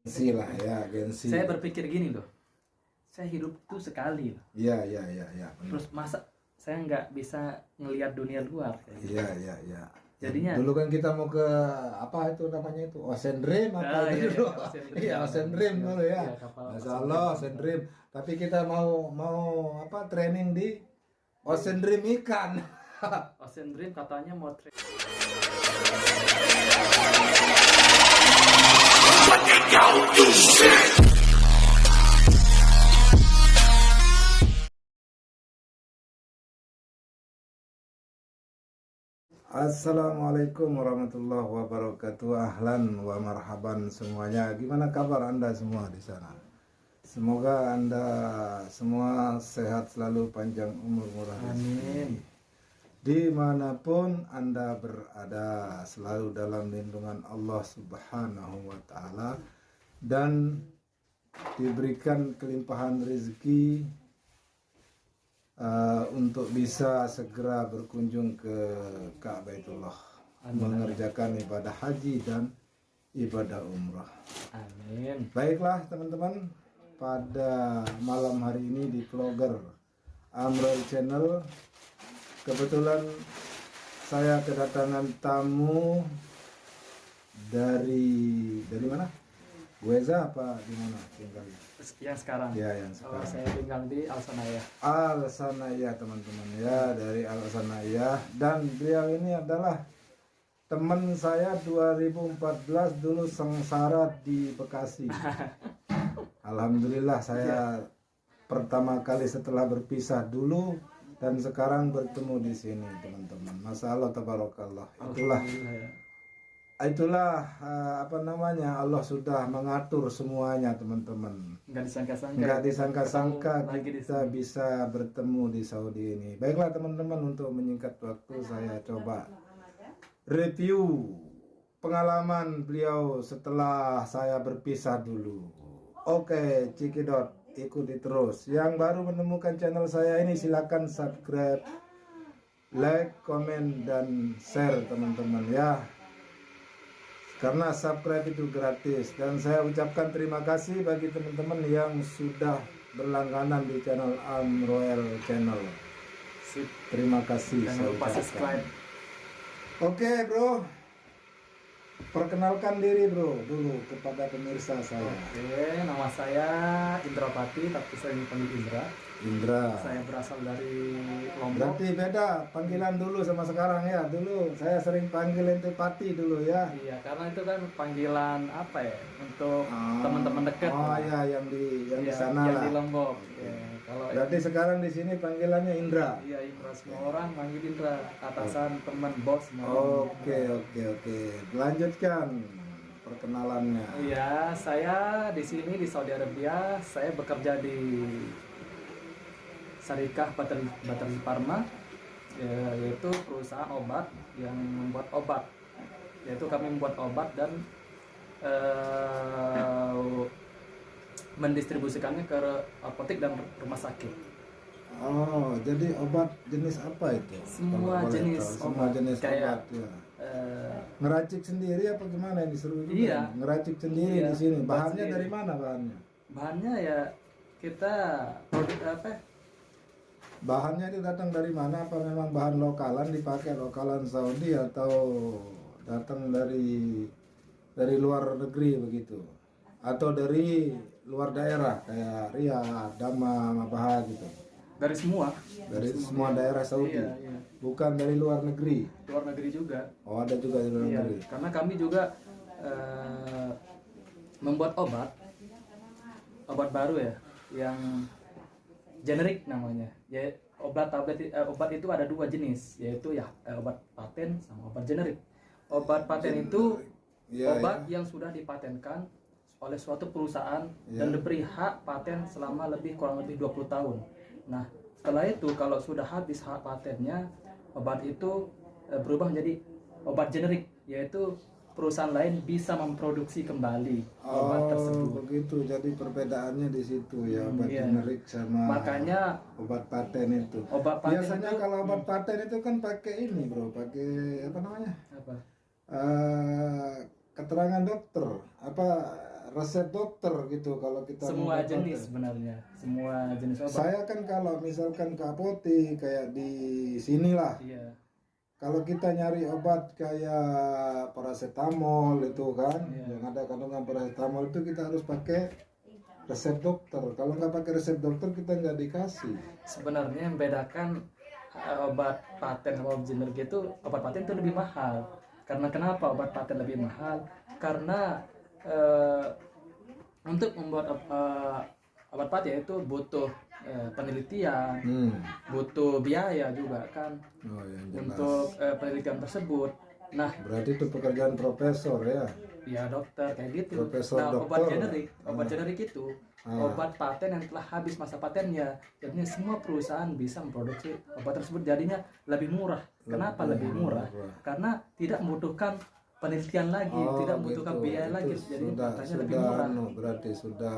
Gengsi lah ya, gengsi. Saya berpikir gini loh, saya hidup tuh sekali loh. Iya. Terus masa saya nggak bisa ngelihat dunia luar kayak gitu. Iya. Jadinya dulu kan kita mau ke apa itu namanya itu Ocean Dream apa itu dulu. Iya, Ocean Dream dulu ya. Masya Allah, Ocean Dream. Tapi kita mau apa training di Ocean Dream ikan. Ocean Dream katanya mau Assalamualaikum warahmatullahi wabarakatuh. Ahlan wa marhaban semuanya. Gimana kabar Anda semua di sana? Semoga Anda semua sehat selalu, panjang umur, murah rezeki. Dimanapun Anda berada, selalu dalam lindungan Allah Subhanahu wa Ta'ala, dan diberikan kelimpahan rezeki untuk bisa segera berkunjung ke Ka'baitullah, mengerjakan ibadah haji dan ibadah umrah. Amin. Baiklah teman-teman, pada malam hari ini di Vlogger Amroel Channel, kebetulan saya kedatangan tamu dari mana? Weza apa di mana tinggalnya? Yang sekarang. Ya, yang sekarang. Saya tinggal di Al-Sanaya. Al-Sanaya teman-teman ya, dari Al-Sanaya, dan beliau ini adalah teman saya 2014 dulu sengsara di Bekasi. Alhamdulillah saya pertama kali setelah berpisah dulu dan sekarang bertemu di sini teman-teman. Masya Allah tabarakallah. Itulah apa namanya, Allah sudah mengatur semuanya teman-teman. Nggak disangka-sangka kita bisa bertemu di Saudi ini. Baiklah teman-teman, untuk menyingkat waktu saya coba review pengalaman beliau setelah saya berpisah dulu. Oke, Cikidot, ikuti terus. Yang baru menemukan channel saya ini silakan subscribe, like, komen, dan share teman-teman ya, karena subscribe itu gratis. Dan saya ucapkan terima kasih bagi teman-teman yang sudah berlangganan di channel Amroel Channel. Terima kasih. Jangan lupa subscribe. Oke bro, perkenalkan diri bro dulu kepada pemirsa saya. Oke, nama saya Indra Pati, tapi saya dipanggil Indra. Saya berasal dari Lombok. Berarti beda panggilan dulu sama sekarang ya. Dulu saya sering panggil ente Pati dulu ya. Iya, karena itu kan panggilan apa ya, untuk teman-teman dekat. Oh ya, yang di sana yang lah. di Lombok. Ya, kalau berarti sekarang di sini panggilannya Indra. Iya, Indra, semua orang manggil Indra, atasan, teman, bos. Oke. Lanjutkan perkenalannya. Iya, saya di sini di Saudi Arabia, saya bekerja di Syarikah Battery Pharma, yaitu perusahaan obat yang membuat obat. Yaitu kami membuat obat dan mendistribusikannya ke apotek dan rumah sakit. Oh, jadi obat jenis apa itu? Semua jenis obat kayak, ya. Ngeracik sendiri apa gimana yang disuruh? Iya. Ngeracik sendiri di sini. Bahannya dari mana bahannya? Bahannya ya kita produk apa? Bahannya itu datang dari mana? Apa memang bahan lokalan, dipakai lokalan Saudi, atau datang dari luar negeri begitu? Atau dari luar daerah kayak Riyadh, Dammam, Mabah gitu? Dari semua. Dari semua daerah Saudi. Iya. Bukan dari luar negeri. Luar negeri juga. Oh, ada juga dari luar negeri. Karena kami juga membuat obat baru ya, yang generik namanya. Ya, obat itu ada dua jenis, yaitu ya obat paten sama obat generik. Obat paten itu obat yang sudah dipatenkan oleh suatu perusahaan dan diberi hak paten selama kurang lebih 20 tahun. Nah, setelah itu kalau sudah habis hak patennya, obat itu berubah menjadi obat generik, yaitu perusahaan lain bisa memproduksi kembali obat tersebut. Begitu. Jadi perbedaannya di situ ya, obat generik sama makanya obat paten itu. Biasanya itu, kalau obat paten itu kan pakai ini bro, pakai apa namanya? Apa? Keterangan dokter, apa resep dokter gitu kalau kita semua mau jenis pakai. sebenarnya, semua jenis obat. Saya kan kalau misalkan ke apotek kayak di sinilah, Iya. kalau kita nyari obat kayak paracetamol itu kan, Iya. yang ada kandungan paracetamol itu kita harus pakai resep dokter. Kalau nggak pakai resep dokter kita nggak dikasih. Sebenarnya yang bedakan obat paten sama obat generik itu, obat paten itu lebih mahal. Karena kenapa obat paten lebih mahal? Karena untuk membuat obat paten itu butuh penelitian, butuh biaya juga kan Oh, yang jelas. untuk penelitian tersebut. Nah, Berarti itu pekerjaan profesor ya. ya dokter kayak gitu. Profesor Nah, obat dokter. generik itu obat paten yang telah habis masa patennya. Jadinya semua perusahaan bisa memproduksi obat tersebut, jadinya lebih murah. Kenapa lebih murah? Karena tidak membutuhkan penelitian lagi, tidak membutuhkan gitu. biaya Itu lagi. Jadi katanya lebih murah. berarti sudah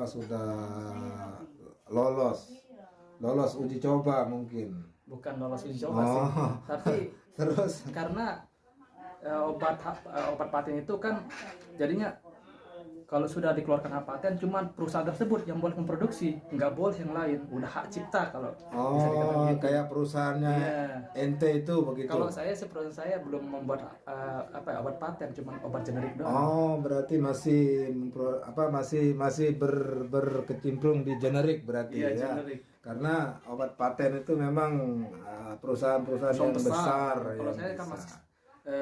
sudah lolos uji coba mungkin. Bukan lolos uji coba sih, tapi Terus karena obat paten itu kan jadinya kalau sudah dikeluarkan hak paten cuman perusahaan tersebut yang boleh memproduksi, nggak boleh yang lain, udah hak cipta kalau bisa dikatakan gitu. kayak perusahaannya Iya. ente itu begitu. Kalau saya sih perusahaan saya belum membuat obat paten, cuman obat generik doang. Oh, berarti masih berkecimpung di generik berarti Iya, ya. generik. Karena obat paten itu memang perusahaan-perusahaan yang besar. Kalau yang saya kan bisa. masih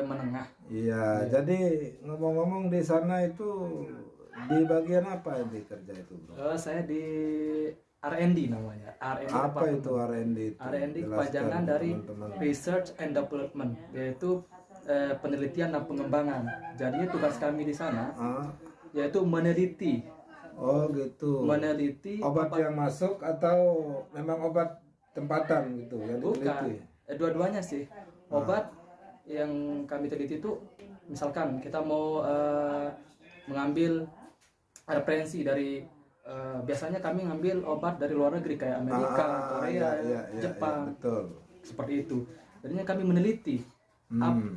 menengah. Iya, jadi ngomong-ngomong di sana itu di bagian apa yang kerja itu, Bro? Saya di R&D namanya. R&D Apa Department. itu R&D itu? R&D Jelaskan, kepanjangan dari teman-teman. Research and Development, yaitu penelitian dan pengembangan. Jadi tugas kami di sana yaitu meneliti. Oh gitu. Meneliti Obat yang masuk atau memang obat tempatan gitu yang bukan diteliti? dua-duanya sih. Obat yang kami teliti itu misalkan kita mau mengambil referensi dari biasanya kami ngambil obat dari luar negeri kayak Amerika, Korea, Jepang, betul. seperti itu. Jadinya kami meneliti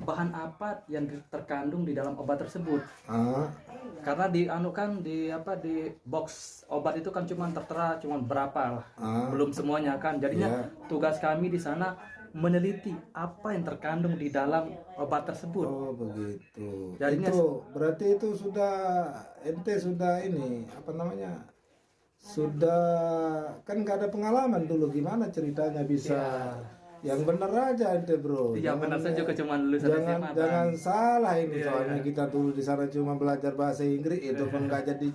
bahan apa yang terkandung di dalam obat tersebut. Karena di box obat itu kan cuma tertera cuma berapa lah, belum semuanya kan. Jadinya tugas kami di sana meneliti apa yang terkandung di dalam obat tersebut. Oh begitu. Jadinya berarti itu ente sudah ini apa namanya? Sudah kan nggak ada pengalaman dulu, gimana ceritanya bisa yang benar aja ente, Bro. Yang benar saya juga cuma lulusan SMA. Jangan salah ini, soalnya kita dulu di sana cuma belajar bahasa Inggris itu pun nggak jadi.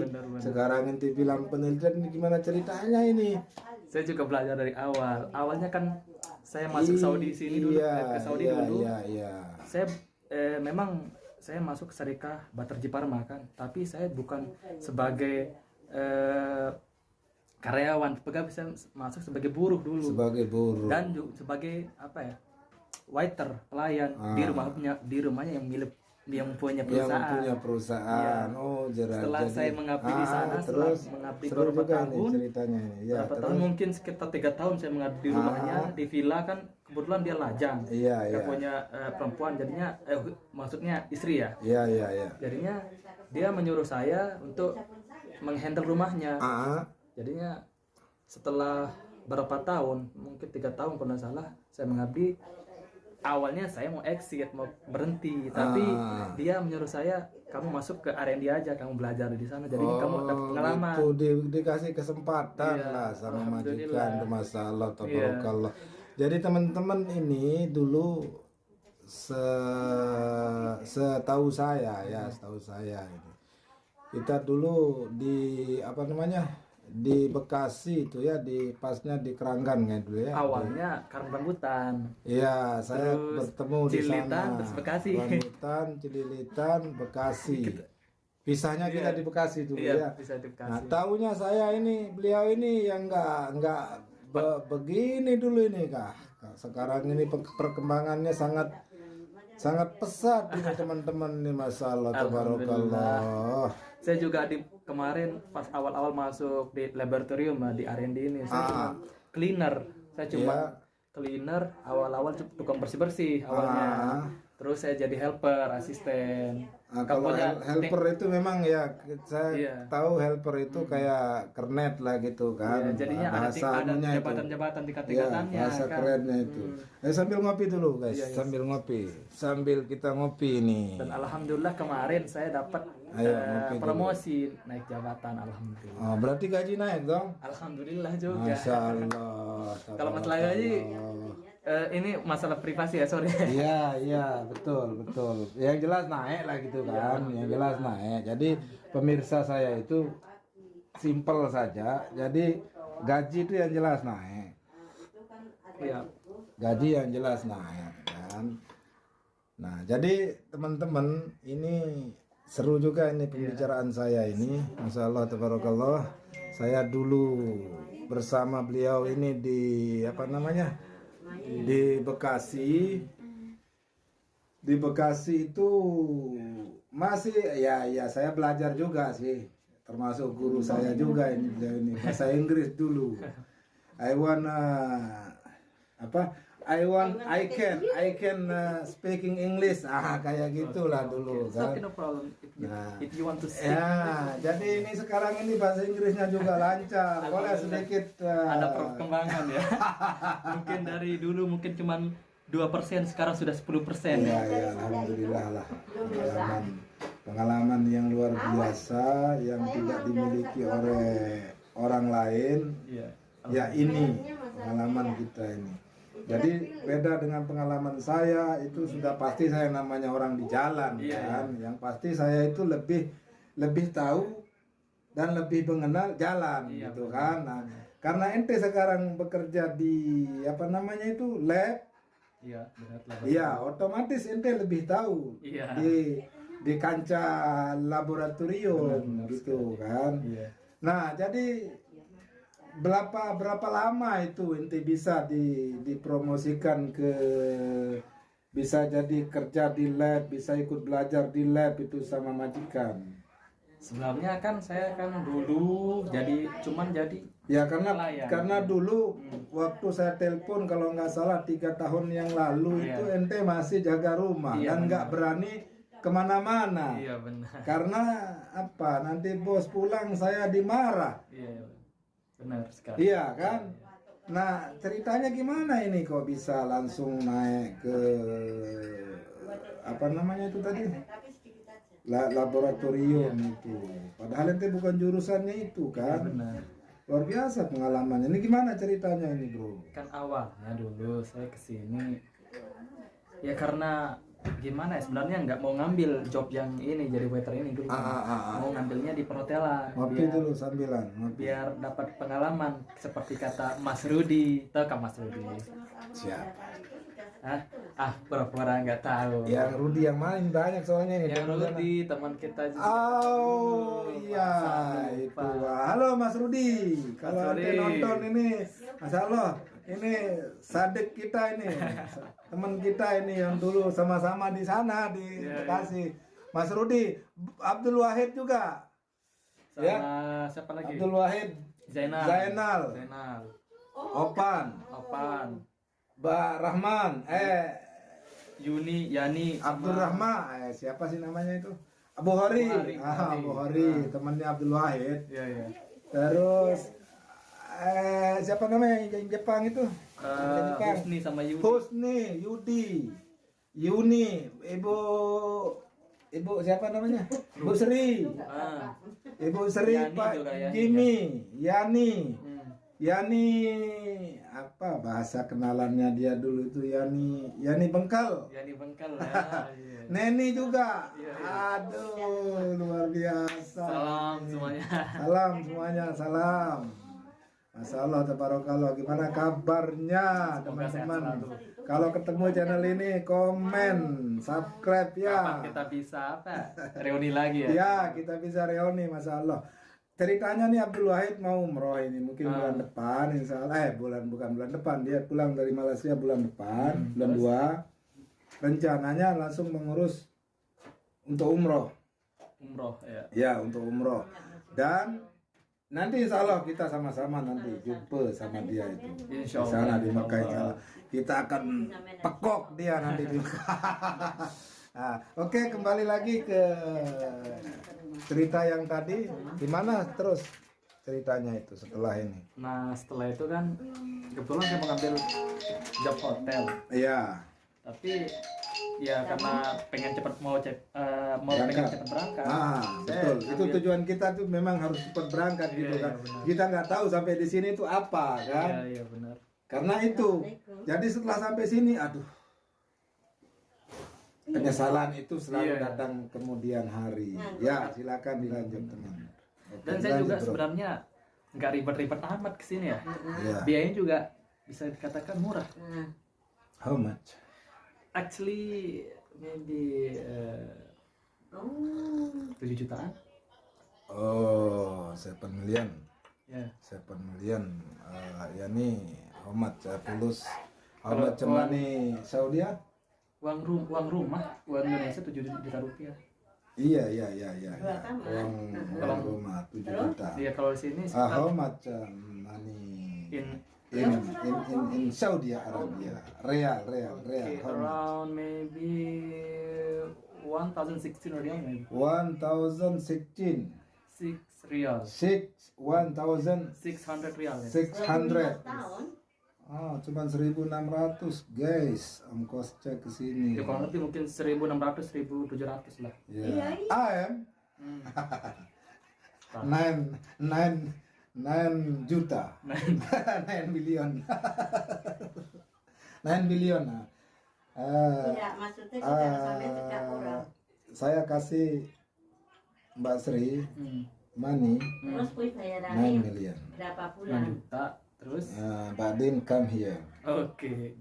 Benar. Sekarang ente bilang penelitian, ini gimana ceritanya ini? Saya juga belajar dari awal. Awalnya kan saya masuk Saudi sini dulu, ke Saudi dulu. Iya. Saya memang saya masuk ke Syarikat Baterjee Pharma kan, tapi saya bukan sebagai karyawan, pegawai. Saya masuk sebagai buruh dulu. Sebagai buruh. Dan juga sebagai waiter, pelayan di rumahnya yang punya perusahaan. Iya. Oh, setelah saya mengabdi di sana, setelah mengabdi beberapa tahun, ceritanya ini. Ya, berapa tahun mungkin sekitar 3 tahun saya mengabdi di rumahnya di villa kan, kebetulan dia lajang, dia punya perempuan, jadinya maksudnya istri ya. Iya. Jadinya dia menyuruh saya untuk menghandle rumahnya. Jadinya setelah berapa tahun, mungkin 3 tahun kalau nggak salah, saya mengabdi. Awalnya saya mau exit, mau berhenti, tapi dia menyuruh saya, kamu masuk ke R&D aja, kamu belajar di sana, jadi kamu dapat pengalaman. Itu dikasih kesempatan lah sama majikan, masalah tabarakallah. Jadi teman-teman ini dulu setahu saya ini, kita dulu di di Bekasi itu ya, pasnya di Keranggan kan dulu ya. Awalnya Karang Rambutan. Iya, saya bertemu di Cililitan, sana. terus Bekasi. Rambutan, Cililitan, Bekasi. Pisahnya kita di Bekasi dulu ya. Pisah di Bekasi. Nah, taunya saya beliau ini yang nggak begini dulu ini Kak. Sekarang ini perkembangannya sangat pesat ini teman-teman nih, masalah tabarakallah. Saya juga kemarin pas awal-awal masuk di laboratorium di R&D ini, saya cuma cleaner. Saya cuma cleaner, awal-awal tukang bersih-bersih awalnya. Terus saya jadi helper, asisten. Kalau Kampungnya helper itu memang ya saya Iya. tahu helper itu kayak kernet lah gitu kan. Ya, jadinya ada Bahasa anunya itu. jabatan-jabatan Ya, tingkat-tingkatannya bahasa kan. kerennya itu. Sambil ngopi dulu guys, Iya, iya. sambil ngopi. Sambil kita ngopi nih. Dan alhamdulillah kemarin saya dapat Ayo, ngopi dulu. promosi naik jabatan, alhamdulillah. Oh, berarti gaji naik dong? Alhamdulillah juga. Masya Allah. Kalau masalah gaji, ini masalah privasi ya, sorry. Iya, iya, betul, betul. Yang jelas naik lah gitu kan, yang jelas naik. Jadi pemirsa saya itu simple saja. Jadi gaji itu yang jelas naik. Iya. Gaji yang jelas naik kan. Nah, jadi teman-teman ini seru juga ini pembicaraan saya ini. Masya Allah, tabarakallah. Saya dulu bersama beliau ini di apa namanya? Di Bekasi. Di Bekasi itu masih ya saya belajar juga sih, termasuk guru saya juga ini bahasa Inggris dulu. I can speaking English kayak gitulah dulu It's kan. okay, no problem. If you want to speak. Ya, jadi ini sekarang ini bahasa Inggrisnya juga lancar. Boleh sedikit Ada perkembangan ya. Mungkin dari dulu mungkin cuman 2%, sekarang sudah 10%. Iya, ya, alhamdulillah lah. Pengalaman yang luar biasa yang tidak dimiliki oleh orang lain. Iya. Ya ini pengalaman kita ini. Jadi beda dengan pengalaman saya, itu sudah pasti saya namanya orang di jalan kan. Yang pasti saya itu lebih tahu dan lebih mengenal jalan gitu kan. Nah, karena ente sekarang bekerja di apa namanya itu lab. Iya, benar lah. Iya, otomatis ente lebih tahu di kancah laboratorium gitu kan. Iya. Nah, jadi berapa lama itu ente bisa dipromosikan ke, bisa jadi kerja di lab, bisa ikut belajar di lab itu sama majikan? Sebelumnya kan saya kan dulu jadi Ya karena pelayan. dulu waktu saya telepon kalau nggak salah 3 tahun yang lalu itu ente masih jaga rumah dan nggak berani kemana-mana. Iya benar. Karena apa? Nanti bos pulang saya dimarah. Iya, benar sekali. Iya kan? Nah ceritanya gimana ini kok bisa langsung naik ke apa namanya itu tadi? Laboratorium itu. Padahal ente bukan jurusannya itu kan? Benar. Luar biasa pengalamannya. Ini gimana ceritanya ini bro? Kan awalnya dulu saya kesini ya karena gimana ya, sebenarnya nggak mau ngambil job yang ini jadi waiter ini dulu. Mau ngambilnya di perhotelan. Ngopi dulu sambilan. Ngopi. Biar dapat pengalaman seperti kata Mas Rudi. Tahu kan Mas Rudi? Siap. Pura-pura nggak tahu. Yang Rudi yang mana? Ini banyak soalnya ini. Yang Rudi teman kita juga. Oh iya itu. Halo Mas Rudi. Kalau Mas Rudi. ente nonton ini, Masya Allah, ini sadik kita ini, teman kita ini yang dulu sama-sama di sana di Bekasi. Mas Rudi, Abdul Wahid juga. Sama siapa lagi? Abdul Wahid, Zainal. Opan, Mbak Rahman, Yuni, Yani, Abdul Rahman, siapa sih namanya itu? Abu Hori, Abu Hori, temannya Abdul Wahid. Iya. Terus siapa namanya yang Jepang itu? Jepang. Husni sama Yudi. Husni, Yuni, Ibu siapa namanya? Ibu Sri. Ibu Sri, Yani Pak juga, Yani. Jimmy, Yani apa bahasa kenalannya dia dulu itu Yani Bengkal. Yani Bengkal ya. Iya. Neni juga. Iya. Aduh, luar biasa. Salam semuanya. Salam semuanya, salam. Masya Allah, tabarakallah. Gimana kabarnya Semoga sehat teman-teman? selalu. Kalau ketemu channel ini, komen, subscribe ya. Kapan kita bisa reuni lagi ya? Ya, kita bisa reuni, Masya Allah. Ceritanya nih Abdul Wahid mau umroh ini mungkin bulan depan, insya Allah. Bukan bulan depan, dia pulang dari Malaysia bulan depan, bulan 2. Rencananya langsung mengurus untuk umroh. Umroh ya. Ya, untuk umroh. Dan nanti insya Allah kita sama-sama nanti jumpa sama dia itu. Insya Di Allah. sana di Mekah insya Allah. Kita akan pekok dia nanti di Mekah. Oke, kembali lagi ke cerita yang tadi. Gimana terus ceritanya itu setelah ini? Nah setelah itu kan kebetulan saya mengambil job hotel, Iya. tapi ya karena pengen cepat pengen cepat berangkat. Betul. Itu tujuan kita tuh memang harus cepat berangkat gitu kan. Benar. Kita nggak tahu sampai di sini itu apa kan. Iya benar. Karena itu. Jadi setelah sampai sini, aduh. Penyesalan itu selalu datang kemudian hari. Ya, silakan dilanjut teman. Oke, Dan saya juga bro. sebenarnya nggak ribet-ribet amat kesini ya. Iya. Biayanya juga bisa dikatakan murah. How much? Actually maybe 7 jutaan. Oh, 7 million. Ya. 7 million. Ya nih, how much? Tulus. How much money Saudi? Uang rumah, uang Indonesia 7 juta rupiah. Iya. Uang rumah 7 juta. Iya kalau di sini How much money in Saudi Arabia? Real. okay, How much? around maybe 1,016 riyal maybe. 1,016. 6 riyal. 1,600. 600 riyal ya. 600. Cuman 1.600 guys, ongkosnya ke sini. Ya kalau lebih mungkin 1.600 1.700 lah. Ya. AM 9 juta. 9 billion. 9 billion. Tidak, maksudnya sudah sampai 3 orang. Saya kasih Mbak Sri money Terus kuy 9 bayarannya million. berapa 6 bulan? juta terus. Mbak Din come here. Oke.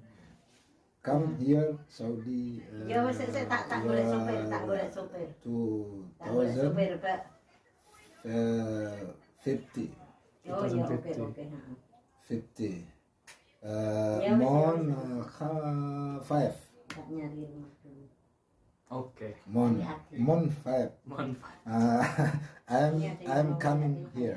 Come here Saudi. Ya wes saya tak boleh sopir, tak boleh sopir. Tak boleh sopir, Pak. 50. Oh ya oke. 50. Ya, wes, Mon ya, 5. Tak nyari rumah dulu. Oke. Mon 5. Manfaat. I'm coming here.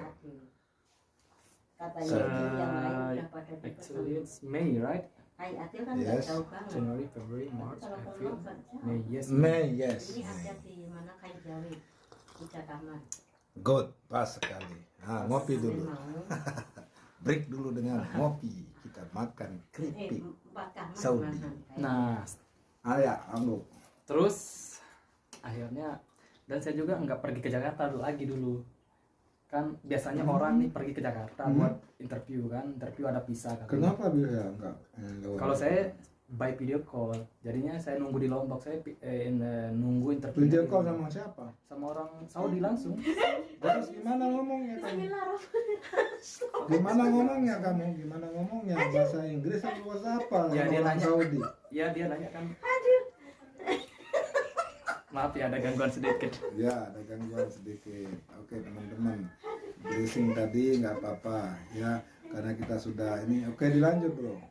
Katanya itu yang lain udah pada Actually it's May, right? Hai Atil kan nggak Yes. jauh banget. January, February, March, Kalau April, ke Lombok, May. Yes. May, yes. Ini ada di mana kayu jawit di kamar. Good, pas sekali. Ngopi dulu. Mau. Break dulu dengan ngopi. Kita makan keripik 4 kamar Saudi. mana? Nah, Ya, ambo. terus akhirnya dan saya juga nggak pergi ke Jakarta lagi dulu. Kan biasanya orang nih pergi ke Jakarta buat interview kan, interview ada visa kan. Kenapa bisa enggak? Kalau saya by video call, jadinya saya nunggu di Lombok, saya nunggu interview. video call sama siapa? Sama orang Saudi langsung. Terus gimana ngomongnya kamu? Gimana ngomongnya? Bahasa Inggris atau bahasa apa? Ya, Sama dia orang nanya. Saudi. Ya dia nanya kan. Maaf ya ada gangguan sedikit. Ya, ada gangguan sedikit. Oke, teman-teman. Briefing tadi nggak apa-apa ya, karena kita sudah ini. Oke, dilanjut, Bro.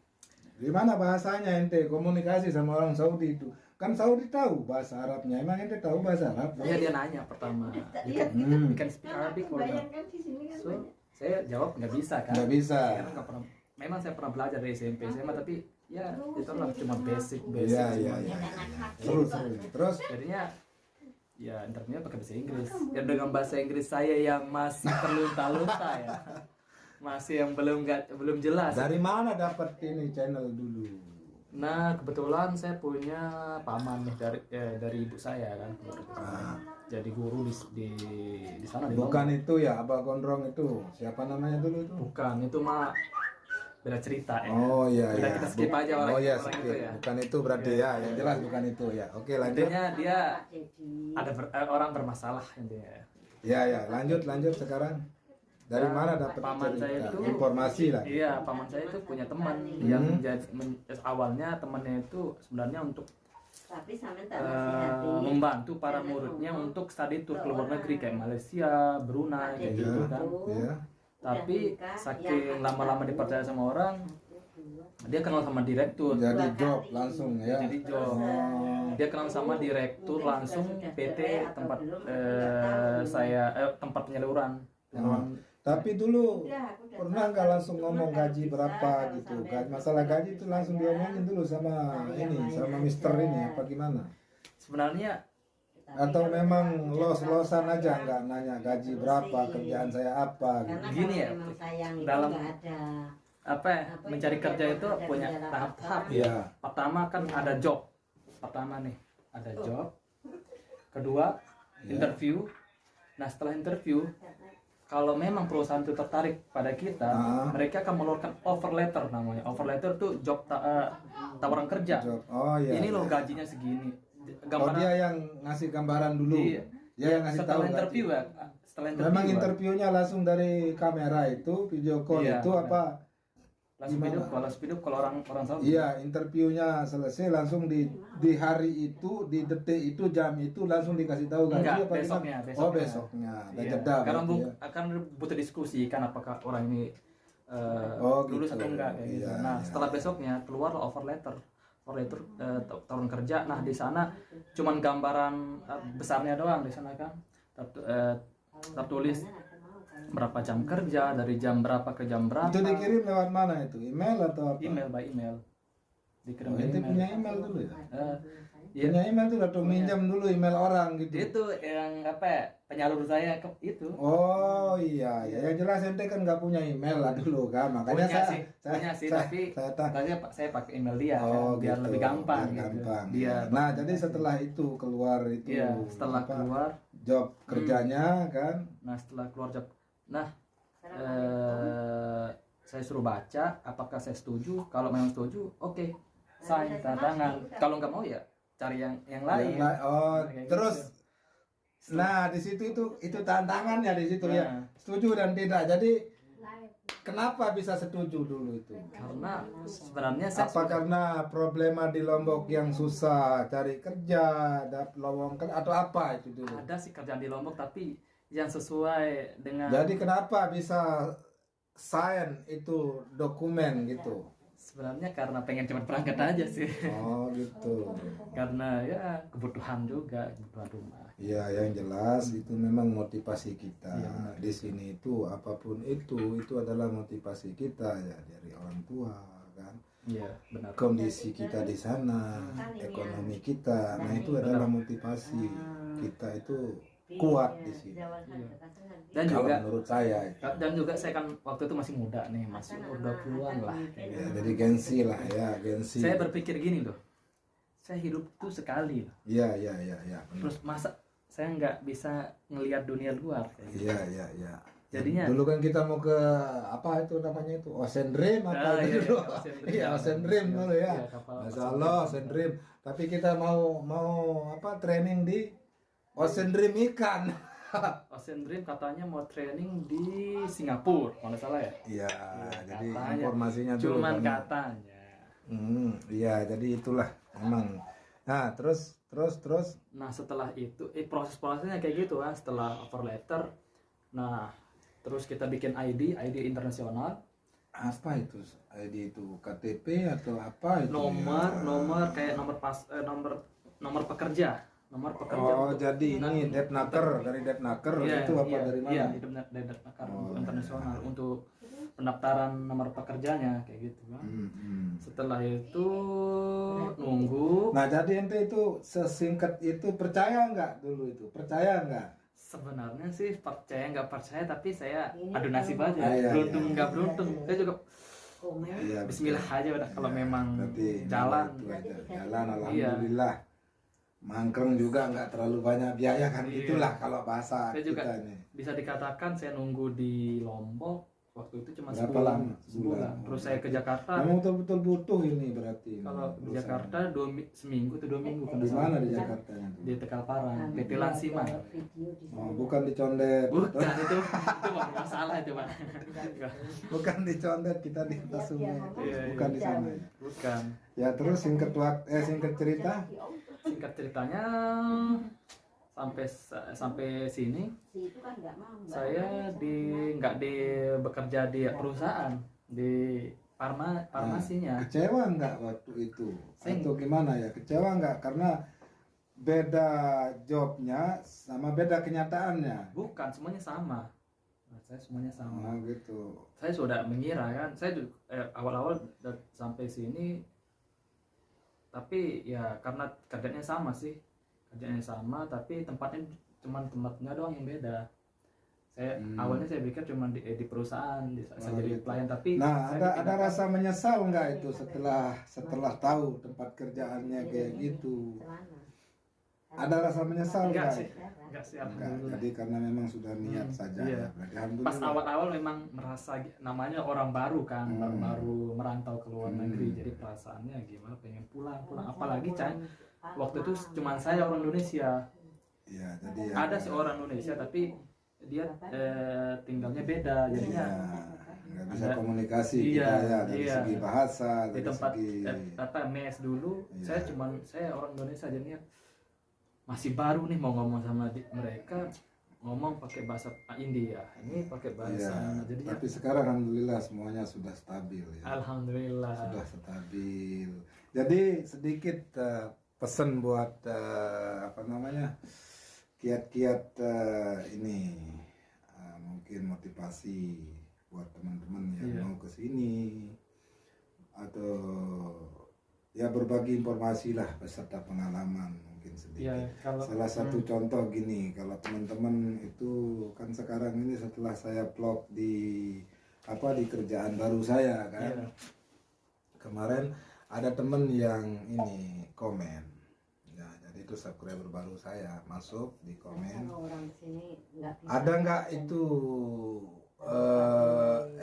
Gimana bahasanya ente komunikasi sama orang Saudi itu? Kan Saudi tahu bahasa Arabnya. Emang ente tahu bahasa Arab? Ya dia nanya pertama. Iya, You can speak Arabic or not? bayangkan di sini kan So, banyak. saya jawab nggak bisa kan. Nggak bisa. Karena nggak pernah. Memang saya pernah belajar dari SMP SMA tapi ya itu lah cuma basic Iya. semuanya. Seru. Terus Jadinya ya interviewnya pakai bahasa Inggris. Ya dengan bahasa Inggris saya yang masih terlunta-lunta ya. Masih yang belum jelas. dari mana dapat ini channel dulu? Nah, kebetulan saya punya paman nih dari ibu saya kan. Jadi guru di sana di Bukan itu ya, Abah Gondrong itu. Siapa namanya dulu itu? Bukan, itu mah beda cerita ya. Oh iya Udah iya. kita skip aja orang, Oh iya, orang skip. itu ya. Bukan itu berarti ya. Yang jelas bukan itu ya. Oke, lanjut. Intinya dia Jadi ada orang bermasalah intinya. Ya, lanjut sekarang. Dari Ya, mana dapat paman cerita? saya itu Informasi lah. Iya, paman saya itu punya teman yang awalnya temannya itu sebenarnya untuk tapi sampai tak nasihati. membantu para muridnya untuk study tour ke luar negeri kayak Malaysia, Brunei kayak gitu kan. Iya. Tapi saking lama-lama dipercaya sama orang, dia kenal sama direktur. Jadi job langsung ya. Jadi job. Dia kenal sama direktur langsung PT tempat tempat penyaluran. Tapi dulu pernah nggak langsung ngomong gaji berapa gitu? Masalah gaji itu langsung diomongin dulu sama ini, sama Mister ini apa gimana? sebenarnya Atau memang los-losan aja nggak nanya gaji berapa, kerjaan saya apa gitu. Karena Gini kalau ya, memang sayang itu dalam- nggak ada. apa ya, mencari kerja itu punya tahap-tahap ya. Iya. Pertama kan ada job. Pertama nih, ada job. Kedua, interview. Nah, setelah interview, kalau memang perusahaan itu tertarik pada kita, mereka akan mengeluarkan offer letter namanya. Offer letter tuh job tawaran kerja. Job. Oh iya. Ini loh iya. gajinya segini. Oh dia yang ngasih gambaran dulu. Iya. Dia yang ngasih setelah tahu interview gaji. ya. Setelah interview. Memang ya, interviewnya langsung dari kamera itu, video call Iya, itu benar. apa? langsung gimana? video kalau orang Saudi. Iya, interviewnya selesai langsung di hari itu, di detik itu, jam itu langsung dikasih tahu gaji Enggak, apa besoknya, gimana? besoknya. Oh, besoknya. Ada Iya. jeda Karena berarti ya. akan butuh diskusi kan apakah orang ini Oh, lulus gitu. atau enggak kayak gitu. Iya, Nah, iya. setelah besoknya keluar offer letter. Offer letter tawaran kerja. Nah, di sana cuman gambaran besarnya doang di sana kan. Tertulis berapa jam kerja, dari jam berapa ke jam berapa. Itu dikirim lewat mana itu? Email atau apa? Email by email. Dikirim Oh, by ente email. punya email dulu ya? Iya. Punya email tuh atau minjam dulu email orang gitu. Itu yang apa ya, penyalur saya ke itu. Oh iya, ya yang jelas ente kan nggak punya email lah dulu kan, makanya punya sih, tapi saya pakai email dia oh, kan, biar gitu, lebih gampang biar gitu. gampang. Biar Nah jadi setelah itu keluar itu, iya, setelah apa, keluar, job kerjanya kan, nah setelah keluar job, nah saya suruh baca, apakah saya setuju? Kalau memang setuju, oke, sign tanda tangan. Kalau nggak mau ya cari yang lain. oh Kayak terus, gitu. nah di situ itu tantangannya di situ ya, Nah. setuju dan tidak. Jadi kenapa bisa setuju dulu itu? Karena sebenarnya saya Apa karena problema di Lombok yang susah cari kerja, dapat lowongan atau apa itu dulu? ada sih kerjaan di Lombok tapi yang sesuai dengan. Jadi kenapa bisa sign itu dokumen gitu? Sebenarnya karena pengen cepat berangkat aja sih. Oh gitu. Karena ya kebutuhan juga, kebutuhan rumah. Ya yang jelas itu memang motivasi kita Iya, di sini itu apapun itu adalah motivasi kita ya dari orang tua kan. Iya, benar. Kondisi kita di sana, ekonomi kita, nah itu adalah motivasi kita itu kuat di sini. Dan Kalau juga menurut saya. Itu. dan juga saya kan waktu itu masih muda nih, masih umur 20-an lah. Ya, jadi gengsi lah ya, gengsi. Saya berpikir gini loh. Saya hidup tuh sekali loh. Iya, iya, iya, iya. benar. Terus masa saya nggak bisa ngelihat dunia luar kayak gitu. Iya, iya, iya. Jadinya Dulu kan kita mau ke apa itu namanya itu Ocean Dream apa iya, itu dulu. iya, Ocean Dream. Iya, Ocean Dream dulu ya. Iya, kapal Masya Allah, Ocean Dream. Tapi kita mau apa training di Ocean Dream ikan. Ocean Dream katanya mau training di Singapura, kalau nggak salah ya. Iya, jadi Katanya. informasinya dulu. Cuman kan. katanya. Iya, jadi itulah memang. Nah, terus. Nah setelah itu proses-prosesnya kayak gitu kan, setelah offer letter, nah terus kita bikin ID internasional, Apa itu? ID itu KTP atau apa itu? nomor kayak nomor pekerja Oh, jadi ini Depnaker dari Depnaker Iya, itu apa iya, dari mana? Iya, itu dari Depnaker untuk iya. internasional untuk pendaftaran nomor pekerjanya kayak gitu kan. Setelah itu nunggu. Nah, jadi ente itu sesingkat itu percaya nggak dulu itu? Percaya nggak? Sebenarnya sih percaya nggak percaya, tapi saya adu nasib aja. Iya, Beruntung iya. nggak beruntung. Saya juga Iya, Bismillah aja udah kalau memang berarti jalan. itu aja. Jalan alhamdulillah. Mangkreng juga nggak terlalu banyak biaya kan, Iya. itulah kalau bahasa Saya juga kita ini. bisa dikatakan saya nunggu di Lombok waktu itu cuma Berapa sebulan. lama? Sebulan. Terus saya ke Jakarta. Memang betul-betul butuh ini berarti. Kalau di perusahaan. Jakarta seminggu atau 2 minggu kan. Di mana di Jakarta? Di Tegalparang, PT Lansima. Oh, bukan di Condet. Bukan itu mah masalah itu Pak. Bukan di Condet, kita di atas sungai. Iya, Bukan iya. di sana. Bukan. Ya terus singkat cerita. Singkat ceritanya sampai sini saya nggak bekerja di perusahaan di farmasinya. Kecewa nggak waktu itu? Saya- Atau gimana ya? Kecewa nggak karena beda jobnya sama beda kenyataannya? Bukan, semuanya sama. Nah, saya semuanya sama. Oh gitu. Saya sudah mengira kan, saya juga awal-awal sampai sini, tapi ya karena kerjanya sama sih, kerjanya sama tapi tempatnya doang yang beda. Saya awalnya saya pikir cuma di perusahaan saya jadi pelayan, tapi nah ada rasa menyesal nggak itu setelah tahu tempat kerjaannya kayak gitu? Ada rasa menyesal enggak nggak? sih, enggak sih. Enggak, jadi karena memang sudah niat saja. Iya. Berarti alhamdulillah. Pas awal-awal memang merasa namanya orang baru kan, baru merantau ke luar negeri, jadi perasaannya gimana, pengen pulang. Apalagi waktu itu cuma saya orang Indonesia. Iya, jadi ada sih orang Indonesia tapi dia tinggalnya beda, jadinya nggak bisa komunikasi iya, kita ya dari iya. segi bahasa, Di dari tempat segi mes dulu, Iya. saya orang Indonesia jadinya masih baru nih mau ngomong sama mereka, ngomong pakai bahasa India, ini pakai bahasa Iya, jadi tapi sekarang alhamdulillah semuanya sudah stabil ya. alhamdulillah. Sudah stabil. Jadi sedikit pesan buat apa namanya? Kiat-kiat ini mungkin motivasi buat teman-teman yang Iya. mau ke sini atau ya berbagi informasi lah beserta pengalaman mungkin sedikit. Iya, Salah satu contoh gini, kalau teman-teman itu kan sekarang ini setelah saya vlog di kerjaan baru saya kan. Iya. Kemarin ada temen yang ini komen. Ya, jadi itu subscriber baru saya masuk di komen. Ada nggak itu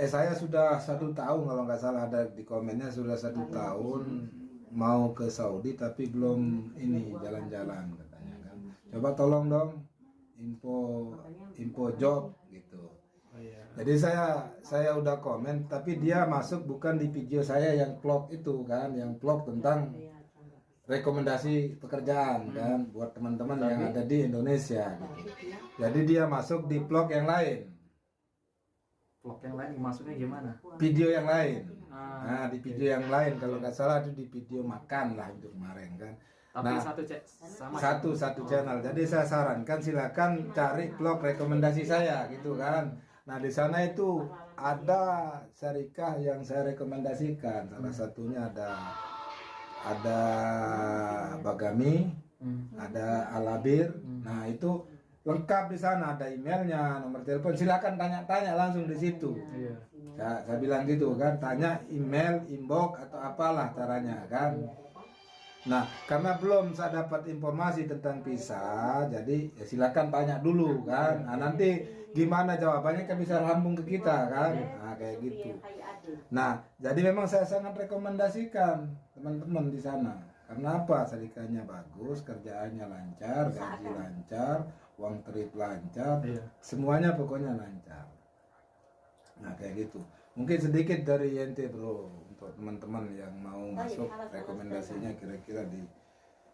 saya sudah 1 tahun kalau nggak salah, ada di komennya sudah 1 tahun mau ke Saudi tapi belum ini jalan-jalan katanya kan. Coba tolong dong info job gitu. Oh, iya. Jadi saya udah komen tapi dia masuk bukan di video saya yang vlog itu kan, yang vlog tentang rekomendasi pekerjaan kan buat teman-teman yang ada di Indonesia gitu. Jadi dia masuk di vlog yang lain. Vlog yang lain maksudnya gimana? Video yang lain. Ah, Nah, di video yang lain kalau nggak salah itu di video makan lah itu kemarin kan. tapi Nah, sama satu channel. Jadi saya sarankan silakan cari vlog rekomendasi saya gitu kan. Nah, di sana itu ada syarikah yang saya rekomendasikan. Salah satunya ada Bagami, ada Alabir. Nah, itu lengkap di sana, ada emailnya, nomor telepon. Silakan tanya-tanya langsung di situ. Iya. Saya bilang gitu kan, tanya email, inbox atau apalah caranya kan. Nah, karena belum saya dapat informasi tentang visa, jadi ya silakan tanya dulu kan. Nah, nanti gimana jawabannya kan bisa lambung ke kita kan. Nah, kayak gitu. Nah, jadi memang saya sangat rekomendasikan teman-teman di sana. Karena apa? Syarikahnya bagus, kerjaannya lancar, gaji lancar, uang trip lancar, semuanya pokoknya lancar. Nah, kayak gitu. Mungkin sedikit dari ente bro, untuk teman-teman yang mau masuk, rekomendasinya kira-kira di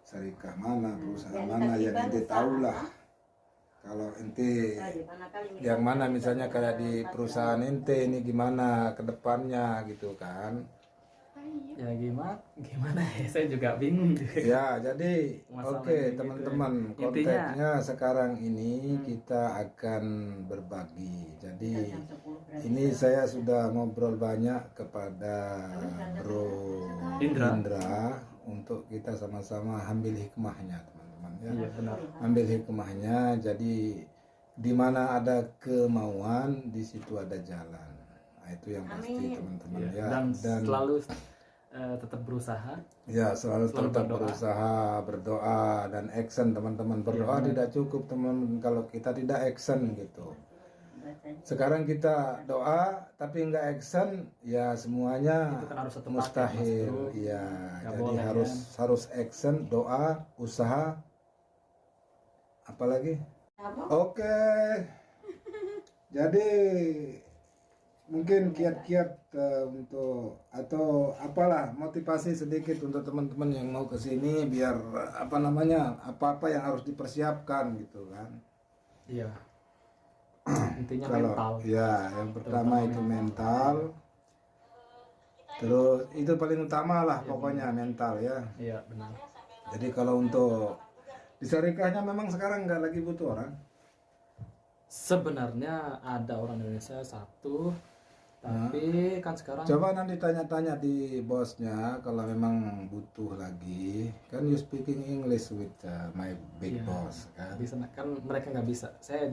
syarikah mana, perusahaan mana yang ente tahu lah. Kalau ente yang mana misalnya kayak di perusahaan ente ini gimana ke depannya gitu kan. Ya gimana ya, saya juga bingung juga. Ya, jadi Masalah oke gitu teman-teman, ya. konteksnya sekarang ini kita akan berbagi. Jadi ini saya sudah ngobrol banyak kepada Bro Indra untuk kita sama-sama ambil hikmahnya teman-teman ya. Iya, benar. Ambil hikmahnya, jadi di mana ada kemauan di situ ada jalan. Nah, itu yang pasti teman-teman ya. Dan selalu tetap berusaha. Ya, selalu tetap berdoa. berusaha, berdoa dan action teman-teman. Berdoa tidak cukup teman kalau kita tidak action gitu. Sekarang kita doa tapi nggak action, ya semuanya Itu kan harus satu paket, mustahil. Mas Bro. Ya, Nggak jadi boleh, harus action, doa, usaha, apalagi. Oke. Jadi mungkin kiat-kiat untuk atau apalah motivasi sedikit untuk teman-teman yang mau ke sini biar apa-apa yang harus dipersiapkan gitu kan. Iya. Intinya Kalau mental. ya yang pertama itu mental. Terus itu paling utama lah pokoknya mental ya. Iya, benar. Jadi kalau untuk di syarikahnya memang sekarang nggak lagi butuh orang. Sebenarnya ada orang Indonesia satu, Tapi kan sekarang coba nanti tanya-tanya di bosnya kalau memang butuh lagi. Kan you speaking English with my big boss kan. di sana kan mereka nggak bisa. Saya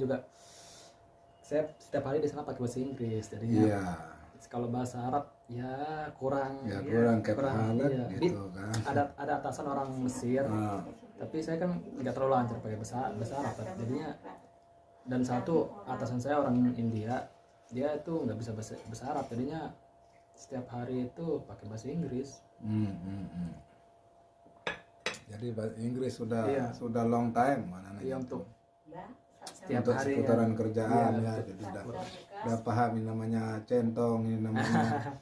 setiap hari di sana pakai bahasa Inggris, jadinya Iya. kalau bahasa Arab ya kurang kurang iya. gitu kan. Ada atasan orang Mesir, tapi saya kan nggak terlalu lancar pakai bahasa Arab, jadinya. Dan satu atasan saya orang India, dia itu nggak bisa bahasa Arab, jadinya setiap hari itu pakai bahasa Inggris. Jadi bahasa Inggris sudah long time mana Iya, untuk setiap untuk hari seputaran kerjaan ya, jadi udah paham ini namanya centong, ini namanya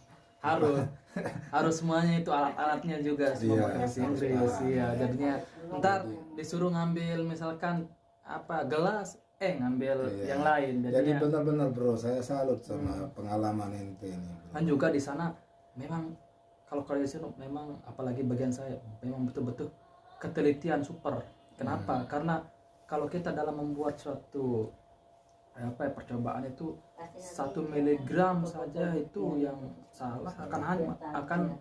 harus semuanya itu alat-alatnya juga semua pakai bahasa Inggris. Iya, jadinya ntar disuruh ngambil misalkan apa gelas ngambil yang lain, jadi benar-benar bro, saya salut sama pengalaman ente ini bro. Kan juga di sana memang kalau di sini memang apalagi bagian saya memang betul-betul ketelitian super. Kenapa? Karena kalau kita dalam membuat suatu percobaan itu 1 miligram saja itu yang salah akan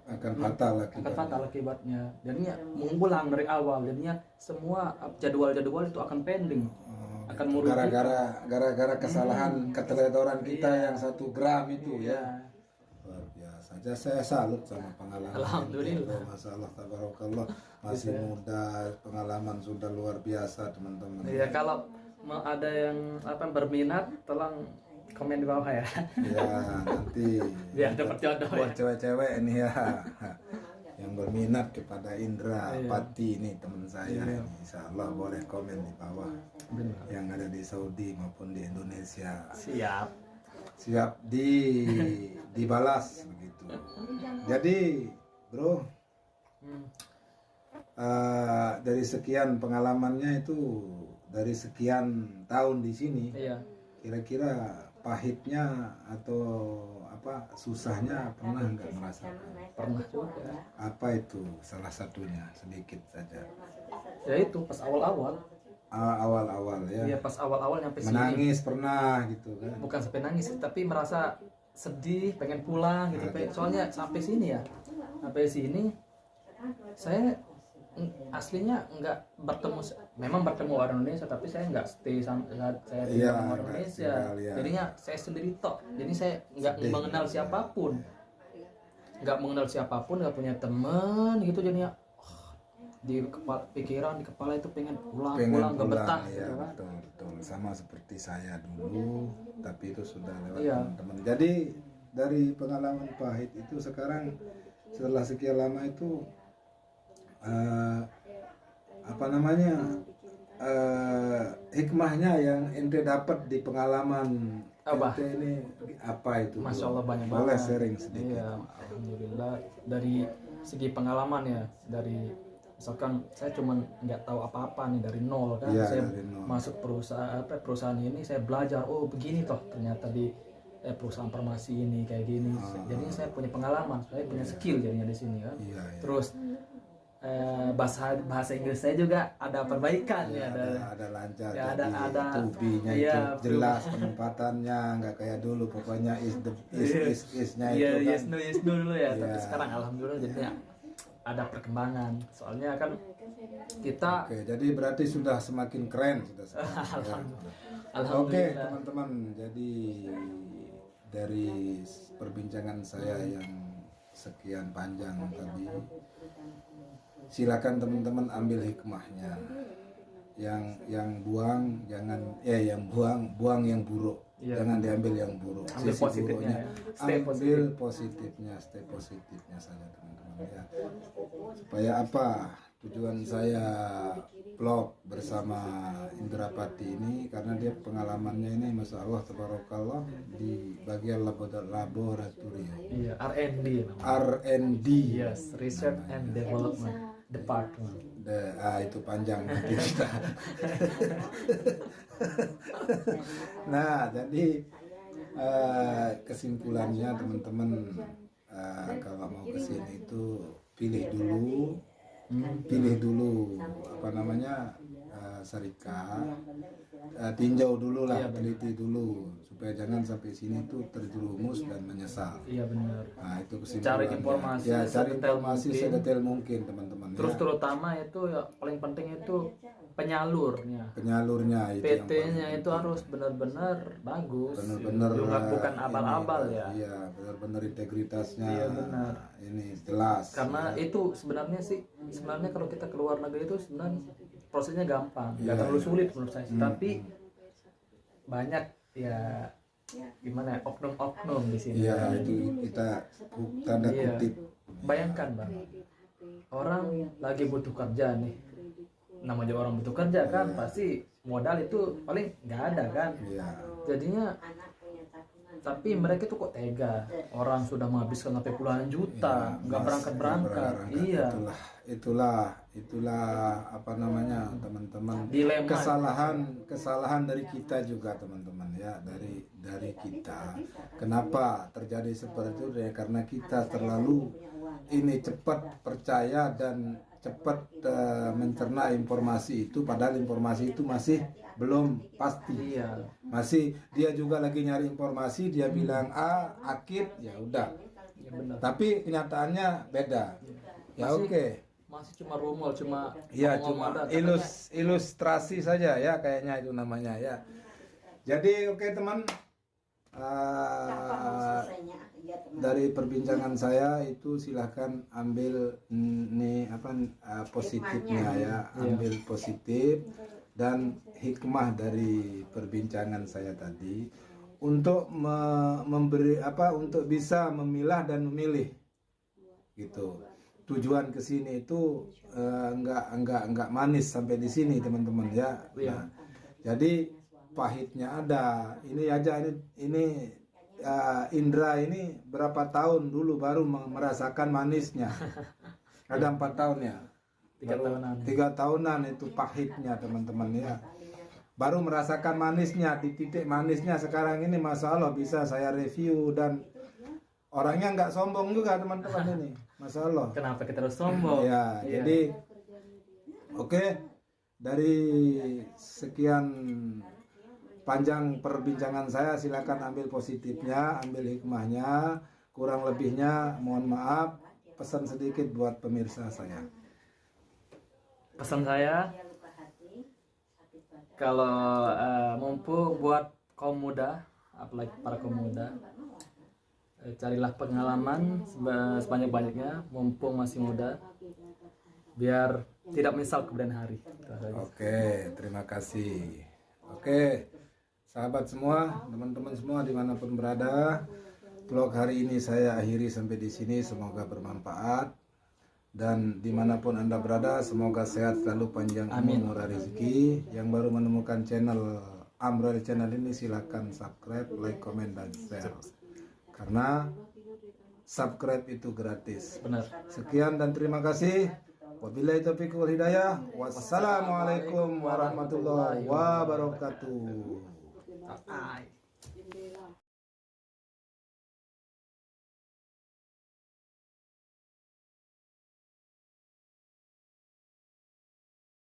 fatal akibatnya. Jadinya mengulang dari awal, jadinya semua jadwal-jadwal itu akan pending, akan merugikan. Gara-gara kesalahan ketelitoran kita yang 1 gram itu ya. Luar biasa. Saya salut sama pengalaman. Alhamdulillah. Masalah tabarakallah, masih muda, pengalaman sudah luar biasa teman-teman. Iya, kalau mau ada yang berminat, tolong komen di bawah ya. Ya, nanti biar dapat jodoh buat cewek-cewek ini ya. Yang berminat kepada Indra Pati ini teman saya, insya Allah boleh komen di bawah. Benar. Yang ada di Saudi maupun di Indonesia. Siap dibalas begitu. Jadi bro, dari sekian pengalamannya itu, dari sekian tahun di sini, kira-kira pahitnya atau susahnya pernah nggak merasakan? Pernah juga. Apa itu salah satunya, sedikit saja? Ya itu pas awal-awal ya. Iya, pas awal-awal nyampe sini. Menangis pernah gitu kan? Bukan sampai nangis, tapi merasa sedih, pengen pulang gitu. Soalnya sampai sini saya aslinya nggak bertemu, memang bertemu orang Indonesia, tapi saya nggak stay saya tinggal sama orang Indonesia. Jadinya saya sendiri tok. Jadi saya nggak mengenal siapapun, nggak punya teman gitu. Jadinya di kepala itu pengen pulang nggak betah ya, gitu kan. betul sama seperti saya dulu, tapi itu sudah lewat teman-teman. Jadi dari pengalaman pahit itu sekarang setelah sekian lama itu hikmahnya yang ente dapat di pengalaman ente ini apa itu? Masya Allah, banyak banget. Boleh sharing sedikit? Iya, alhamdulillah. Dari segi pengalaman ya, dari misalkan saya cuma nggak tahu apa-apa nih dari nol kan, saya masuk perusahaan ini, saya belajar begini toh ternyata di perusahaan farmasi ini kayak gini. Jadinya saya punya pengalaman, saya punya skill jadinya di sini kan. Terus bahasa Inggris saya juga ada perbaikan ada lancar, ada tubinya itu jelas, penempatannya nggak kayak dulu, pokoknya isnya itu kan yes no dulu ya. Tapi sekarang alhamdulillah jadinya ada perkembangan, soalnya kan kita jadi berarti sudah semakin keren alhamdulillah. Oke, teman-teman, jadi dari perbincangan saya yang sekian panjang tadi, silakan teman-teman ambil hikmahnya. Yang buang jangan, buang yang buruk, jangan diambil yang buruk. Ambil positifnya, ambil positifnya, stay positifnya saja teman-teman ya. Supaya tujuan saya vlog bersama Indra Pati ini karena dia pengalamannya ini Masya Allah tabarakallah di bagian laboratorium. R&D. Yes, Research and Development Department. Itu panjang nanti kita. Nah, jadi kesimpulannya teman-teman, kalau mau kesini itu pilih dulu Sarika, tinjau dulu lah, teliti dulu supaya jangan sampai sini tuh terjerumus dan menyesal. Iya benar. Nah itu kesimpulannya. Cari informasi, ya cari informasi sedetail mungkin teman-teman. Terus terutama itu ya paling penting itu penyalurnya itu PT-nya itu harus benar-benar bagus, benar-benar bukan abal-abal ya. Iya benar-benar integritasnya. Iya benar. Ini jelas. Karena itu sebenarnya kalau kita keluar negeri itu sebenarnya prosesnya gampang, nggak terlalu sulit menurut saya. Tapi banyak ya gimana ya, oknum-oknum di sini. Iya itu kita tanda kutip. Bayangkan bang, orang lagi butuh kerja nih, namanya orang butuh kerja kan pasti modal itu paling nggak ada kan. Jadinya tapi mereka tuh kok tega, orang sudah menghabiskan sampai puluhan juta nggak berangkat. Iya itulah apa namanya teman-teman, dilema, kesalahan dari kita juga teman-teman ya, dari kita. Kenapa terjadi seperti itu ya, karena kita terlalu ini cepat percaya dan cepat mencerna informasi itu, padahal informasi itu masih belum pasti. Masih dia juga lagi nyari informasi, dia bilang A, akid, ya udah. Tapi kenyataannya beda. Ya oke. Masih cuma rumor, cuma ilustrasi saja ya kayaknya itu namanya ya. Jadi oke teman, dari perbincangan saya itu silahkan ambil positifnya ya, ambil positif dan hikmah dari perbincangan saya tadi untuk untuk bisa memilah dan memilih gitu. Tujuan ke sini itu enggak manis sampai di sini teman-teman ya. Nah, jadi pahitnya ada. Ini aja ini Indra ini berapa tahun dulu baru merasakan manisnya. Ada 4 tahun ya. 3 tahunan itu pahitnya teman-teman ya. Baru merasakan manisnya, di titik manisnya sekarang ini Masya Allah bisa saya review dan orangnya nggak sombong juga teman-teman ini. Masya Allah. Kenapa kita harus sombong? Ya, jadi oke. Dari sekian panjang perbincangan saya, silakan ambil positifnya, ambil hikmahnya, kurang lebihnya mohon maaf. Pesan sedikit buat pemirsa saya. Pesan saya, kalau mumpung buat kaum muda, apalagi para kaum muda, carilah pengalaman sebanyak-banyaknya mumpung masih muda, biar tidak menyesal kemudian hari. Oke, terima kasih. Oke, sahabat semua, teman-teman semua dimanapun berada, vlog hari ini saya akhiri sampai di sini. Semoga bermanfaat dan dimanapun Anda berada, semoga sehat selalu, panjang umur, murah rezeki. Yang baru menemukan channel Amrel Channel ini silakan subscribe, like, komen, dan share. Karena subscribe itu gratis. Benar. Sekian dan terima kasih. Wabillahi taufiq wal hidayah. Wassalamualaikum warahmatullahi wabarakatuh.